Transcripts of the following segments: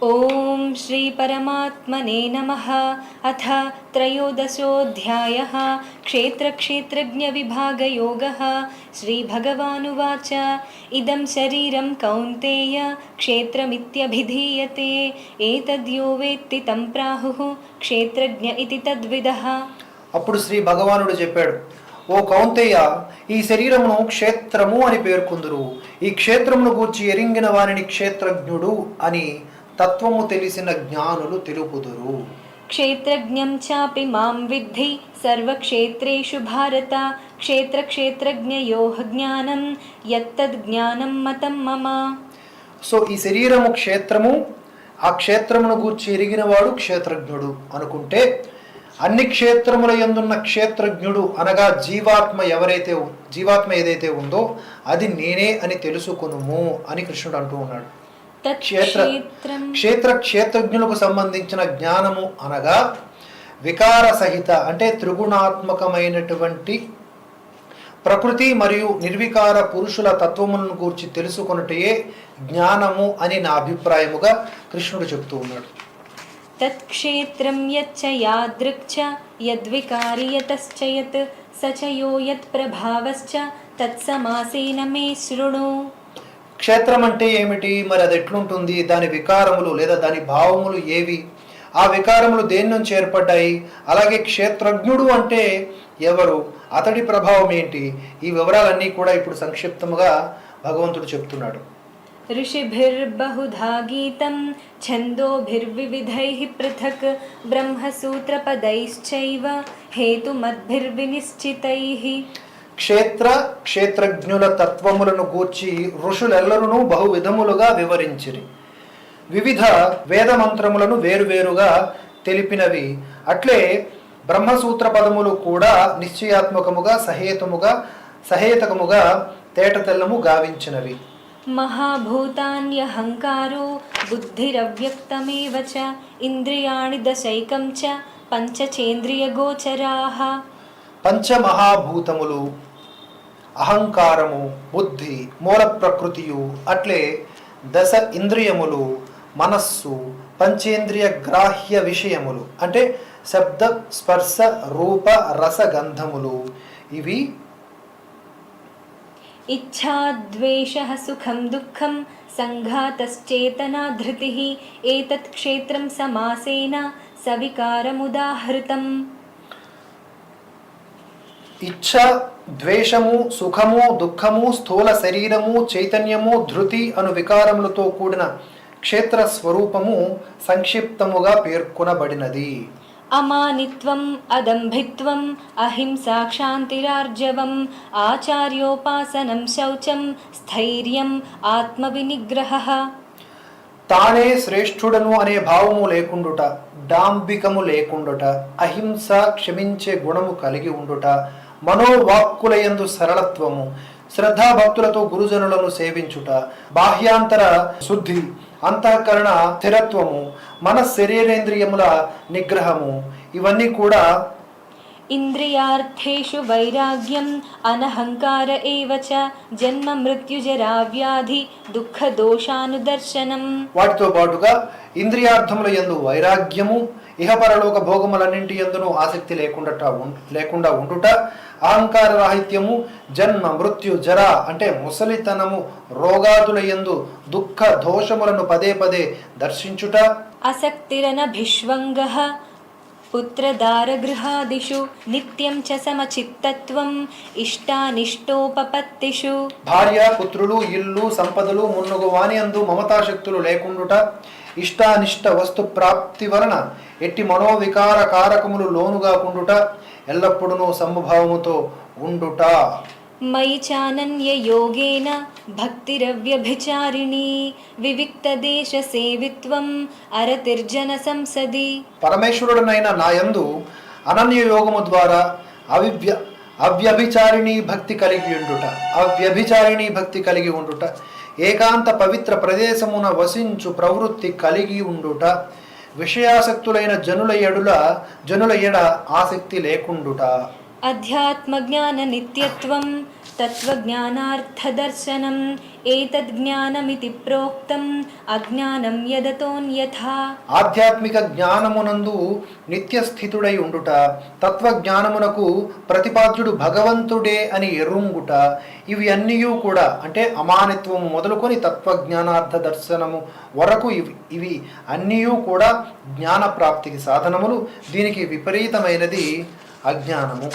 ఓం శ్రీ పరమాత్మనే నమః. అథ త్రయోదశోऽధ్యాయः. క్షేత్రజ్ఞవిభాగయోగः. శ్రీభగవానువాచ ఇదం శరీరం కౌంతేయ క్షేత్రమిత్యభిధీయతే. ఏతద్యో వేత్తి తం ప్రాహుః క్షేత్రజ్ఞ ఇతి తద్విదః. అప్పుడు శ్రీ భగవానుడు చెప్పాడు, ఓ కౌంతేయ, ఈ శరీరమును క్షేత్రము అని పేర్కొందురు. ఈ క్షేత్రమును గూర్చి ఎరింగిన వానిని క్షేత్రజ్ఞుడు అని తత్వము తెలిసిన జ్ఞానులు తెలుపుదురు. క్షేత్రజ్ఞం చాపి మాం విద్ధి సర్వక్షేత్రేషు భారత. క్షేత్రజ్ఞయోః జ్ఞానం యత్తద్ జ్ఞానం మతం మమ. సో ఈ శరీరము క్షేత్రము, ఆ క్షేత్రమును గూర్చి ఎరిగినవాడు క్షేత్రజ్ఞుడు అనుకుంటే, అన్ని క్షేత్రముల యందున్న క్షేత్రజ్ఞుడు అనగా జీవాత్మ ఏదైతే ఉందో అది నేనే అని తెలుసుకొనుము అని కృష్ణుడు అంటూ ఉన్నాడు. క్షేత్రజ్ఞులకు సంబంధించిన జ్ఞానము అనగా వికార సహిత అంటే త్రిగుణాత్మకమైనటువంటి ప్రకృతి మరియు నిర్వికార పురుషుల తత్వములను గూర్చి తెలుసుకొనుటయే జ్ఞానము అని నా అభిప్రాయముగా కృష్ణుడు చెప్తూ ఉన్నాడు. తత్క్షేత్రం యచ్చ యాదృక్చ యద్వికారి యతశ్చ యత్ సచ యో యత్ ప్రభావశ్చ తత్సమాసేన మే శృణు. క్షేత్రం అంటే ఏమిటి, మరి అది ఎట్లుంటుంది, దాని వికారములు లేదా దాని భావములు ఏవి, ఆ వికారములు దేని నుంచి ఏర్పడ్డాయి, అలాగే క్షేత్రజ్ఞుడు అంటే ఎవరు, అతడి ప్రభావం ఏంటి, ఈ వివరాలన్నీ కూడా ఇప్పుడు సంక్షిప్తముగా భగవంతుడు చెప్తున్నాడు. ఋషిభిర్బహుధా గీతం ఛందోభిర్వివిధైః పృథక్ బ్రహ్మసూత్రపదైశ్చైవ హేతుమద్భిర్వినిశ్చితైః. క్షేత్రజ్ఞుల తత్వములను గూర్చి ఋషులెల్లరూ బహు విధములుగా వివరించిరి. వివిధ వేదమంత్రములను వేరువేరుగా తెలిపినవి. అట్లే బ్రహ్మసూత్ర పదములు కూడా నిశ్చయాత్మకముగా సహేతకముగా తేటతెల్లము గావించినవి. మహాభూతాన్యహంకారో బుద్ధిరవ్యక్తమేవ చ ఇంద్రియాణి దశైకం చ పంచచేంద్రియగోచరాః. పంచమహాభూతములు, అహంకారము, బుద్ధి, మూల ప్రకృతియు, అట్లే దశ ఇంద్రియములు, మనస్సు, పంచేంద్రియ గ్రాహ్య విషయములు అంటే శబ్ద స్పర్శ రూప రస గంధములు, ఇవి ఇచ్ఛాద్వేషః సుఖం దుఃఖం సంఘాతశ్చేతనా ధృతిః ఏతత్ క్షేత్రం సమాసేన సవికారముదాహృతం. ఇచ్ఛ, ద్వేషము, సుఖము, దుఃఖము, స్థూల శరీరము, చైతన్యము, ధృతి అను వికారములతో కూడిన క్షేత్ర స్వరూపము సంక్షిప్తముగా పేర్కొనబడినది. అమానిత్వం అదంభిత్వం అహింసా క్షాంతిరార్జవం ఆచార్యోపాసనం శౌచం స్థైర్యం ఆత్మవినిగ్రహః. తానే శ్రేష్ఠుడను అనే భావము లేకుండుట, డాంబికము లేకుండుట, అహింస క్షమించే గుణము కలిగి ఉండుట, మనోవాక్కులయందు సరళత్వము, శ్రద్ధాభక్తులతో గురుజనులను సేవించుట, బాహ్యాంతర శుద్ధి, అంతఃకరణ స్థిరత్వము, మన శరీరేంద్రియముల నిగ్రహము, ఇవన్నీ కూడా ఇంద్రియార్థేషు వైరాగ్యం అనహంకార ఏవ చ జన్మ మృత్యుజరా వ్యాధి దుఃఖ దోషానుదర్శనం. వాటితో పాటుగా ఇంద్రియార్థముల యందు వైరాగ్యము, ఇహపరలోక భోగములన్నింటి యందును ఆసక్తి లేకుండా ఉండుట, అహంకార రాహిత్యము, జన్మ మృత్యు జర అంటే ముసలితనము, రోగాదుల యందు దుఃఖ దోషములను పదే పదే దర్శించుట, అసక్తిరనభిష్వంగః పుత్రదారగృహాదిషు నిత్యం చ సమచిత్తత్వం ఇష్టానిష్టోపపత్తిషు. భార్య, పుత్రులు, ఇల్లు, సంపదలు మున్నగు వాని యందు మమతాశక్తులు లేకుండుట, ఇష్టానిష్ట వస్తు ప్రాప్తి వలన ఎట్టి మనోవికార కారకములు లోనుగాకుండుట, ఎల్లప్పుడూ సమభావముతో ఉండుట. మయి చానన్య యోగేన భక్తిరవ్యభిచారిణీ వివిక్తదేశ సేవిత్వం అరతిర్జన సంసది. పరమేశ్వరుడనైన నాయందు అనన్య యోగము ద్వారా అవ్యభిచారిణీ భక్తి కలిగి ఉండుట, ఏకాంత పవిత్ర ప్రదేశమున వసించు ప్రవృత్తి కలిగి ఉండుట, విషయాసక్తులైన జనుల ఎడ ఆసక్తి లేకుండుట. अध्यात्मज्ञाननित्यत्वं तत्त्वज्ञानार्थदर्शनम् एतद्ज्ञानमिति प्रोक्तम् अज्ञानं यदतोऽन्यथा. ఆధ్యాత్మిక జ్ఞానమునందు నిత్యస్థితుడై ఉండుట, తత్వజ్ఞానమునకు ప్రతిపాద్యుడు భగవంతుడే అని ఎరుంగుట, ఇవి అన్నీ కూడా అంటే అమానిత్వము మొదలుకొని తత్వజ్ఞానార్థ దర్శనము వరకు ఇవి అన్నీ కూడా జ్ఞాన ప్రాప్తికి సాధనములు. దీనికి విపరీతమైనది అజ్ఞానము.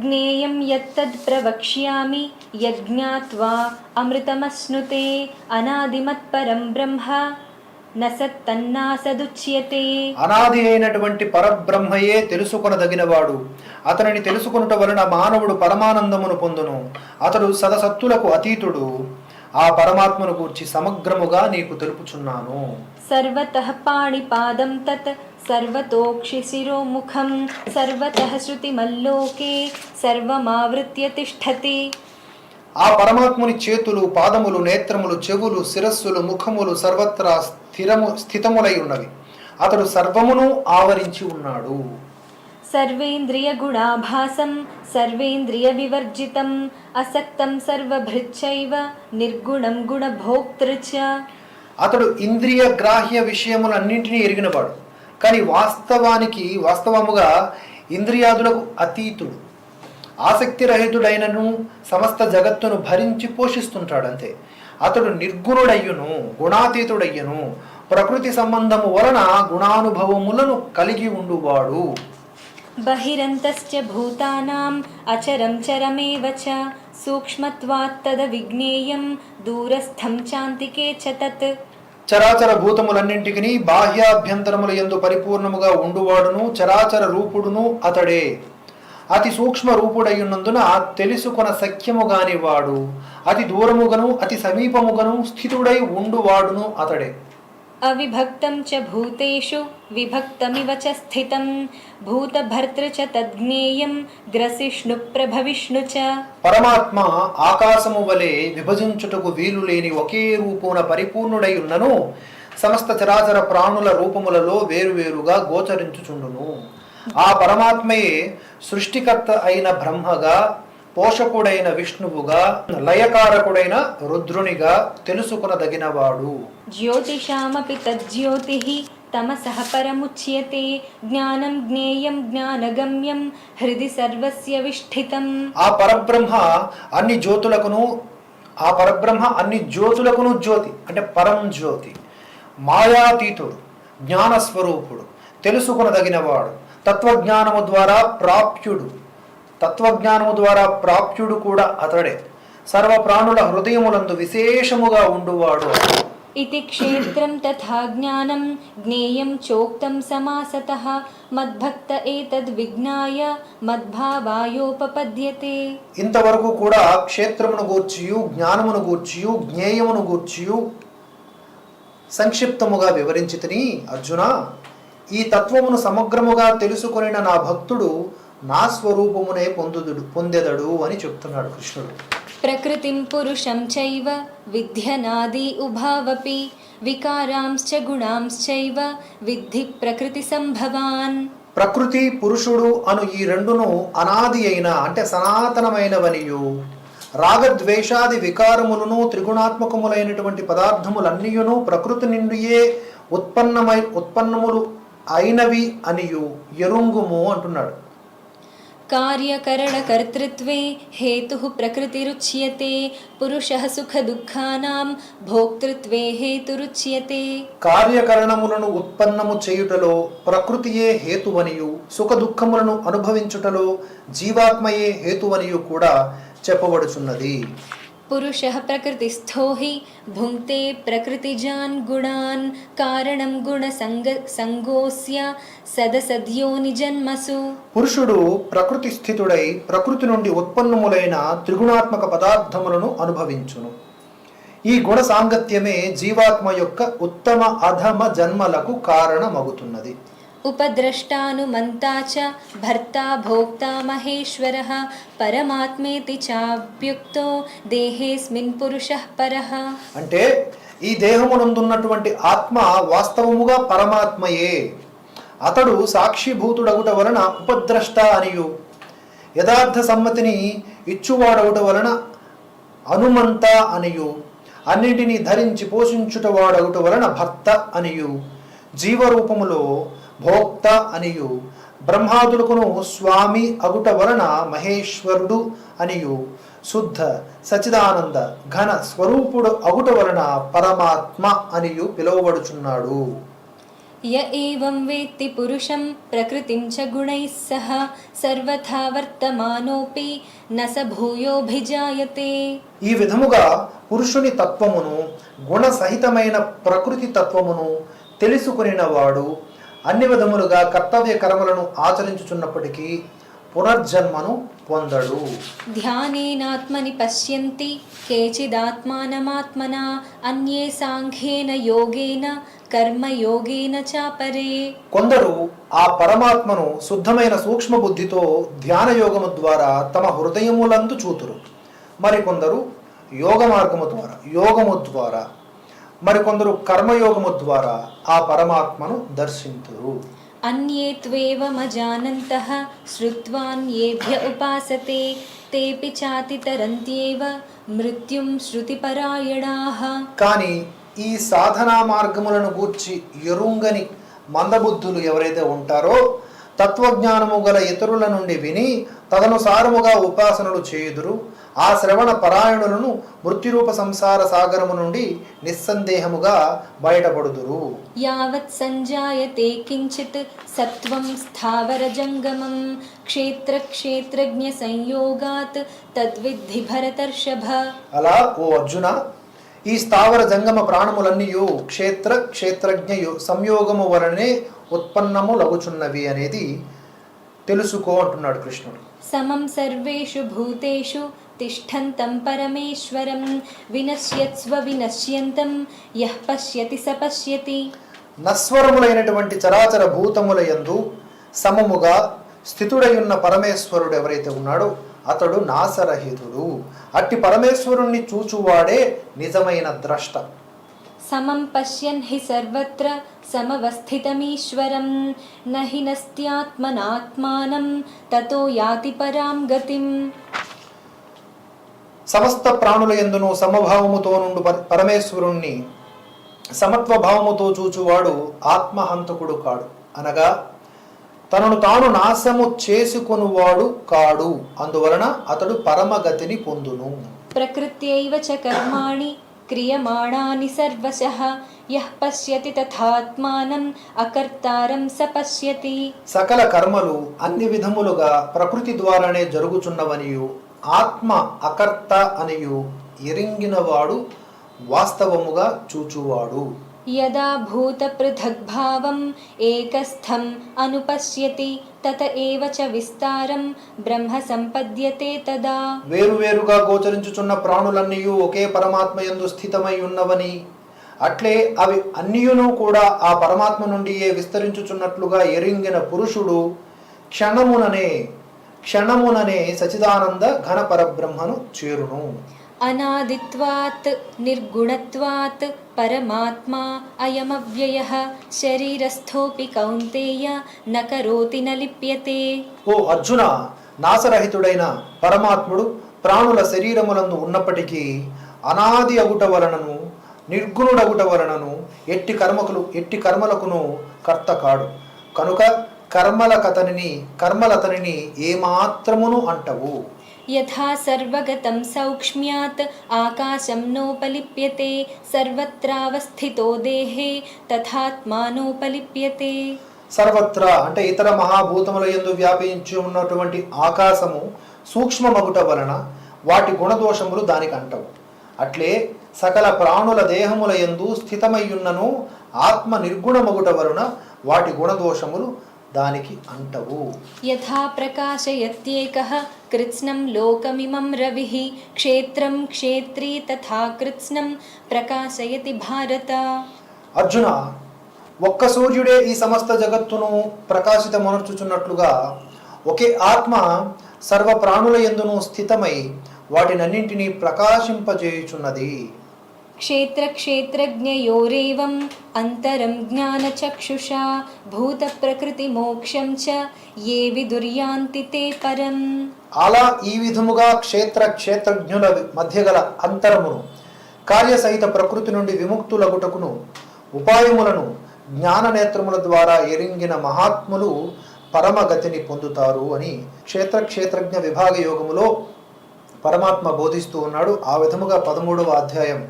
జ్ఞేయం యత్తద్ ప్రవక్ష్యామి యజ్ఞాత్వా అమృతమశ్నుతే అనాదిమత్పరం బ్రహ్మ న సత్తన్నాసదుచ్యతే. అనాది అయినటువంటి పరబ్రహ్మయే తెలుసుకొనదగినవాడు. అతనిని తెలుసుకొనుట వలన మానవుడు పరమానందమును పొందును. అతడు సదసత్తులకు అతీతుడు. ఆ పరమాత్మను గూర్చి సమగ్రముగా నీకు తెలుపుచున్నాను. సర్వతః పాణిపాదం తత్ సర్వతోక్షి శిరోముఖం సర్వతః శృతిమల్లోకే సర్వమావృత్య తిష్ఠతి. ఆ పరమాత్ముని చేతులు, పాదములు, నేత్రములు, చెవులు, శిరస్సులు, ముఖములు సర్వత్రా స్థితములై ఉన్నవి. అతడు సర్వమును ఆవరించి ఉన్నాడు. సర్వేంద్రియ గుణాభాసం సర్వేంద్రియ వివర్జితం అసక్తం సర్వభృచ్చైవ నిర్గుణం గుణభోక్తృ చ. అతడు ఇంద్రియ గ్రాహ్య విషయములన్నింటినీ ఎరిగినవాడు, కానీ వాస్తవముగా ఇంద్రియాదులకు అతీతుడు. ఆసక్తి రహితుడైనను సమస్త జగత్తును భరించి పోషిస్తుంటాడు అంతే. అతడు నిర్గుణుడయ్యును, గుణాతీతుడయ్యను, ప్రకృతి సంబంధము వలన గుణానుభవములను కలిగి ఉండువాడు. బహిరంతశ్చ భూతానాం అచరం చరమేవ చ సూక్ష్మత్వాత్ తద విజ్ఞేయం దూరస్థం చాంతికే చ తత్. చరాచర భూతములన్నింటికి బాహ్యాభ్యంతరముల యందు పరిపూర్ణముగా ఉండువాడును, చరాచర రూపుడును అతడే. అతి సూక్ష్మ రూపుడయ్యున్నందున తెలుసుకొన సఖ్యముగాని వాడు. అతి దూరముగను అతి సమీపముగను స్థితుడై ఉండువాడును అతడే. అవిభక్తం చ భూతేషు విభక్తమివ చ స్థితం భూతభర్తృ చ తద్జ్ఞేయం గ్రసిష్ణు ప్రభవిష్ణు చ. పరమాత్మ ఆకాశము వలె విభజించుటకు వీలు లేని ఒకే రూపున పరిపూర్ణుడై ఉన్నను సమస్త చరాచర ప్రాణుల రూపములలో వేరువేరుగా గోచరించుచుండును. ఆ పరమాత్మయే సృష్టికర్త అయిన బ్రహ్మగా, పోషకుడైన విష్ణువుగా, లయకారకుడైన రుద్రునిగా తెలుసుకొనదగినవాడు. జ్యోతిషామపి తజ్జ్యోతిః తమసః పరముచ్యతే జ్ఞానం జ్ఞేయం జ్ఞానగమ్యం హృది సర్వస్య విష్ఠితం. ఆ పరబ్రహ్మ అన్ని జ్యోతులకును జ్యోతి అంటే పరం జ్యోతి. మాయాతీతుడు, జ్ఞానస్వరూపుడు, తెలుసుకొనదగినవాడు, తత్వజ్ఞానము ద్వారా ప్రాప్యుడు కూడా అతడే. సర్వ ప్రాణుల హృదయములందు విశేషముగా ఉండువాడు. ఇతి క్షేత్రం తథా జ్ఞానం జ్ఞేయం చోక్తం సమాసతః మద్భక్త ఏతద్ విజ్ఞాయ మద్భావాయోపపద్యతే. ఇంతవరకు కూడా క్షేత్రమును గూర్చియు, జ్ఞానమును గూర్చియు, జ్ఞేయమును గూర్చియు సంక్షిప్తముగా వివరించితిని. అర్జున, ఈ తత్వమును సమగ్రముగా తెలుసుకొనిన నా భక్తుడు నా స్వరూపమునే పొందెదడు అని చెప్తున్నాడు కృష్ణుడు. ప్రకృతిం పురుషం చైవ విద్యనాది ఉభావపి వికారాంశ్చ గుణాంశ్చైవ విద్ధి ప్రకృతి సంభవాన్. ప్రకృతి, పురుషుడు అను ఈ రెండును అనాది అయిన అంటే సనాతనమైనవనియు, రాగద్వేషాది వికారములను త్రిగుణాత్మకములైనటువంటి పదార్థములన్నీయును ప్రకృతి నుండియే ఉత్పన్నములు అయినవి అనియు ఎరుంగుము అంటున్నాడు. కార్యకరణకర్తృత్వే హేతుః ప్రకృతిరుచ్యతే పురుషః సుఖదుఃఖానాం భోక్తృత్వే హేతురుచ్యతే. కార్యకరణములను ఉత్పన్నము చేయుటలో ప్రకృతియే హేతువనియు, సుఖ దుఃఖములను అనుభవించుటలో జీవాత్మయే హేతువనియు కూడా చెప్పబడుచున్నది. పురుషః ప్రకృతిస్థో హి భుంక్తే ప్రకృతిజాన్ గుణాన్ కారణం గుణసంగోస్య సదసద్యోని జన్మసు. పురుషుడు ప్రకృతి స్థితుడై ప్రకృతి నుండి ఉత్పన్నములైన త్రిగుణాత్మక పదార్థములను అనుభవించును. ఈ గుణ సాంగత్యమే జీవాత్మ యొక్క ఉత్తమ అధమ జన్మలకు కారణమగుతున్నది. ఉపద్రష్టానుమంతా చ భర్తా భోక్తా మహేశ్వరః పరమాత్మేతి చాప్యుక్తో దేహేస్మిన్ పురుషః పరః. అంటే ఈ దేహమునందున్నటువంటి ఆత్మ వాస్తవముగా పరమాత్మయే. అతడు సాక్షిభూతుడగుట వలన ఉపద్రష్ట అనియు, యథార్థ సమ్మతిని ఇచ్చువాడవుట వలన హనుమంత అనియు, అన్నింటినీ ధరించి పోషించుట వాడవుట వలన భర్త అనియు, జీవరూపములో భోక్త అనియు, బ్రహ్మాదులకును స్వామి అగుట వలన మహేశ్వరుడు అనియు, శుద్ధ సచిదానంద ఘన స్వరూపుడు అగుట వలన పరమాత్మ అనియు పిలువబడుచున్నాడు. య ఏవం వేత్తి పురుషం ప్రకృతిం చ గుణైః సహ సర్వథా వర్తమానోపి న స భూయోభిజాయతే. ఈ విధముగా పురుషుని తత్వమును గుణ సహితమైన ప్రకృతి తత్వమును తెలుసుకునినవాడు అన్ని విధములుగా కర్తవ్య కర్మలను ఆచరించుచున్నప్పటికీ పునర్జన్మను పొందడు. ధ్యానేనాత్మని పశ్యంతి కేచిదాత్మానమాత్మనా అన్యే సాంఖ్యేన యోగేన కర్మయోగేన చాపరే. కొందరు ఆ పరమాత్మను శుద్ధమైన సూక్ష్మ బుద్ధితో ధ్యాన యోగము ద్వారా తమ హృదయములందు చూతురు. మరికొందరు యోగము ద్వారా మరికొందరు కర్మయోగము ద్వారా ఆ పరమాత్మను దర్శింతురు. అన్యే త్వేవమజానంతః శ్రుత్వాన్యేభ్య ఉపాసతే తేపి చాతితరంత్యేవ మృత్యుం శృతిపరాయణాః. కానీ ఈ సాధనా మార్గములను గూర్చి ఎరుంగని మందబుద్ధులు ఎవరైతే ఉంటారో తత్వజ్ఞానము గల ఇతరుల నుండి విని తదనుసారముగా ఉపాసనలు చేయుదురు. ఆ శ్రవణ పరాయణులను మృత్యురూప సంసార సాగరము నుండి నిస్సందేహముగా బయటపడుదురు. యావత్ సంజాయతే కించిత్ సత్వం స్థావర జంగమం క్షేత్రజ్ఞ సంయోగాత్ తద్విద్ధి భరతర్షభ. అలా ఓ అర్జున, ఈ స్థావర జంగమ ప్రాణములన్నీయు క్షేత్రజ్ఞ సంయోగము వలనే ఉత్పన్నము లగుచున్నవి అనేది తెలుసుకో అంటున్నాడు కృష్ణుడు. సమం సర్వేషు భూతేషు తిష్టంతం పరమేశ్వరం వినశ్యత్స్వ వినశ్యంతం యః పశ్యతి స పశ్యతి. నశ్వరములైనటువంటి చరాచర భూతముల యందు సమముగా స్థితుడైయున్న పరమేశ్వరుడు ఎవరైతే ఉన్నాడో అతడు నాశరహితుడు. అట్టి పరమేశ్వరుణ్ణి చూచువాడే నిజమైన ద్రష్ట. సమం పశ్యన్ హి సర్వత్ర సమవస్థితమీశ్వరం నహి నస్త్యాత్మనాత్మానం తతో యాతి పరాం గతిం. సమస్త ప్రాణుల యందును సమభావముతో నుండు పరమేశ్వరుణ్ణి సమత్వ భావముతో చూచువాడు ఆత్మహంతకుడు కాడు, అనగా తనను తాను నాశము చేసుకొనువాడు కాడు. అందువలన అతడు పరమగతిని పొందును. ప్రకృత్యైవ చ కర్మాణి క్రియమాణాని సర్వశః యః పశ్యతి తథాత్మానం అకర్తారం స పశ్యతి. సకల కర్మలు అన్ని విధములుగా ప్రకృతి ద్వారానే జరుగుచున్నవనియు ఆత్మ అకర్త అనియు ఎరింగినవాడు వాస్తవముగా చూచువాడు. యదా భూత పృథగ్భావం ఏకస్థం అనుపశ్యతి తత ఏవ చ విస్తారం బ్రహ్మ సంపద్యతే తదా. వేరువేరుగా గోచరించుచున్న ప్రాణులన్నీయు ఒకే పరమాత్మ యందు స్థితమై ఉన్నవని, అట్లే అవి అన్నియును కూడా ఆ పరమాత్మ నుండియే విస్తరించుచున్నట్లుగా ఎరింగిన పురుషుడు క్షణముననే సచిదానంద ఘన పరబ్రహ్మను చేరును. అనాదిత్వాత్ నిర్గుణత్వాత్ పరమాత్మా అయమవ్యయః శరీరస్థోపి కౌంతేయ న కరోతి న లిప్యతే. ఓ అర్జున, నాశరహితుడైన పరమాత్ముడు ప్రాణుల శరీరములందు ఉన్నప్పటికీ అనాది అగుట వలనను నిర్గుణుడగుట వలనను ఎట్టి కర్మలకును కర్త కాడు. కనుక కర్మలతనిని ఏమాత్రమును అంటవు. యథా సర్వగతం సౌక్ష్మ్యాత్ ఆకాశం నోపలిప్యతే సర్వత్రావస్థితో దేహే తథాత్మానోపలిప్యతే. సర్వత్రా అంటే ఇతర మహాభూతముల యందు వ్యాపించి ఉన్నటువంటి ఆకాశము సూక్ష్మమగుట వలన వాటి గుణదోషములు దానికి అంటవు. అట్లే సకల ప్రాణుల దేహముల యందు స్థితమయ్యున్నను ఆత్మ నిర్గుణమగుట వలన వాటి గుణదోషములు దానికి అంటవు. యథా ప్రకాశయత్యేకః కృత్స్నం లోకమిమం రవిః క్షేత్రం క్షేత్రీ తథా కృత్స్నం ప్రకాశయతి భారత. అర్జున, ఒక్క సూర్యుడే ఈ సమస్త జగత్తును ప్రకాశితమనర్చుచున్నట్లుగా ఒకే ఆత్మ సర్వ ప్రాణుల యందును స్థితమై వాటినన్నింటినీ ప్రకాశింపజేయుచున్నది. क्षेत्रक्षेत्रज्ञयोरेवम् अन्तरं ज्ञानचक्षुषा भूतप्रकृतिमोक्षं च ये विदुर्यान्ति ते परम्. అలా ఈ విధముగా క్షేత్రజ్ఞుల మధ్య గల అంతరమును కార్యసహిత ప్రకృతి నుండి విముక్తులగుటకును ఉపాయములను జ్ఞాన నేత్రముల ద్వారా ఎరింగిన మహాత్ములు పరమగతిని పొందుతారు అని క్షేత్రజ్ఞ విభాగ యోగములో పరమాత్మ బోధిస్తూ ఉన్నాడు. ఆ విధముగా 13వ అధ్యాయం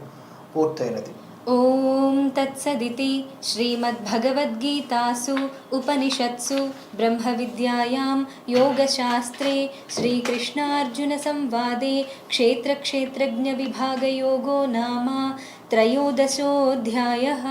పూర్తయినది. ఓం తత్సదితి శ్రీమద్భగవద్గీతాసు ఉపనిషత్సు బ్రహ్మ విద్యాయాం యోగశాస్త్రే శ్రీకృష్ణార్జున సంవాదే క్షేత్రజ్ఞ విభాగయోగో నామ త్రయోదశోऽధ్యాయః.